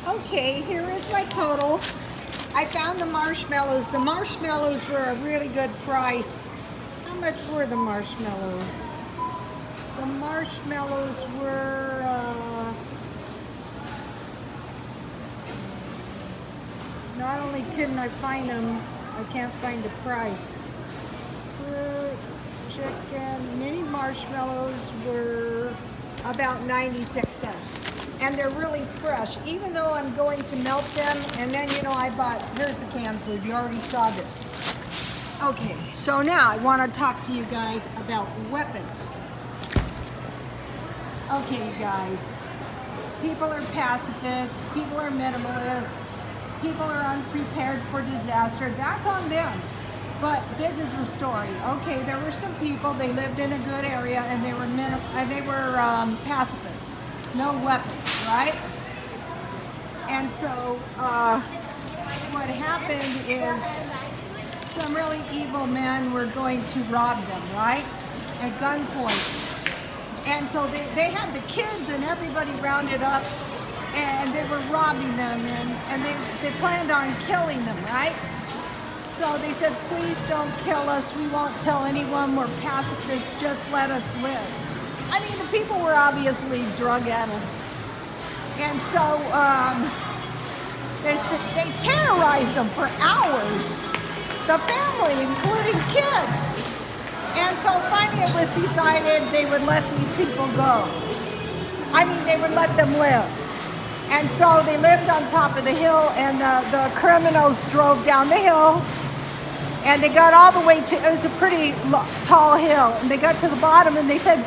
Okay, here is my total. I found the marshmallows. The marshmallows were a really good price. How much were the marshmallows? The marshmallows were, not only couldn't I find them, I can't find the price. Fruit, chicken, mini marshmallows were about 96 cents. And they're really fresh, even though I'm going to melt them. And then, I bought, here's the canned food. You already saw this. Okay, so now I want to talk to you guys about weapons. Okay, you guys. People are pacifists. People are minimalist. People are unprepared for disaster. That's on them. But this is the story. Okay, there were some people. They lived in a good area, and they were pacifists. No weapons, right? And so what happened is some really evil men were going to rob them, right? At gunpoint. And so they had the kids and everybody rounded up, and they were robbing them, and they planned on killing them, right? So they said, please don't kill us. We won't tell anyone. We're pacifists. Just let us live. I mean, the people were obviously drug-addled. And so they terrorized them for hours. The family, including kids. And so finally it was decided they would let these people go. I mean, they would let them live. And so they lived on top of the hill, and the criminals drove down the hill, and they got all the way to, it was a pretty tall hill, and they got to the bottom, and they said,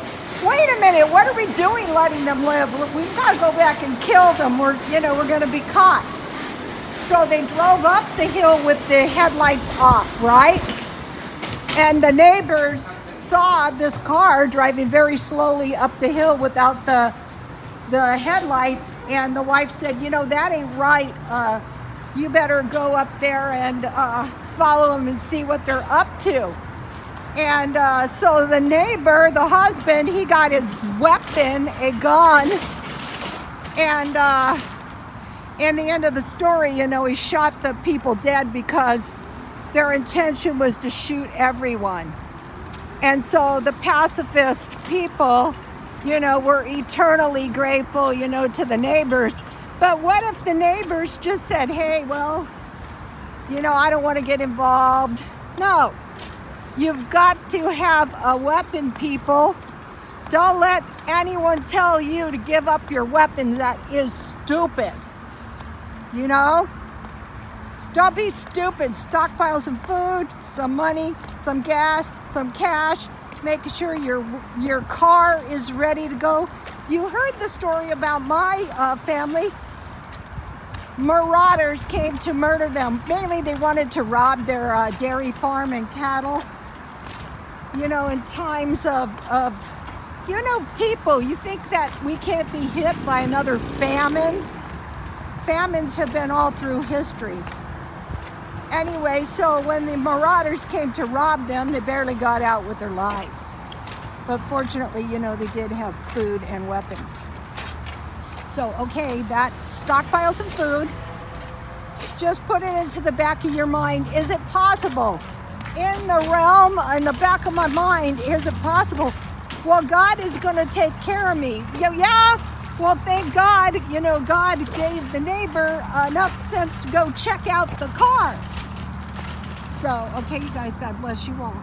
wait a minute, what are we doing letting them live? We've got to go back and kill them. We're going to be caught. So they drove up the hill with the headlights off, right? And the neighbors saw this car driving very slowly up the hill without the headlights, and the wife said, that ain't right. You better go up there and follow them and see what they're up to. And so the neighbor, the husband, he got his weapon, a gun, and in the end of the story, he shot the people dead because their intention was to shoot everyone. And so the pacifist people, were eternally grateful, to the neighbors. But what if the neighbors just said, hey, well, I don't want to get involved? No. You've got to have a weapon, people. Don't let anyone tell you to give up your weapon. That is stupid. Don't be stupid. Stockpile some food, some money, some gas, some cash. Make sure your car is ready to go. You heard the story about my family. Marauders came to murder them. Mainly they wanted to rob their dairy farm and cattle. In times of people, you think that we can't be hit by another famine? Famines have been all through history. Anyway, so when the marauders came to rob them, they barely got out with their lives. But fortunately, they did have food and weapons. So, okay, that stockpile some food. Just put it into the back of your mind. Is it possible? In the back of my mind, is it possible? Well, God is going to take care of me. Yeah. Well, thank God, God gave the neighbor enough sense to go check out the car. So, okay, you guys, God bless you all.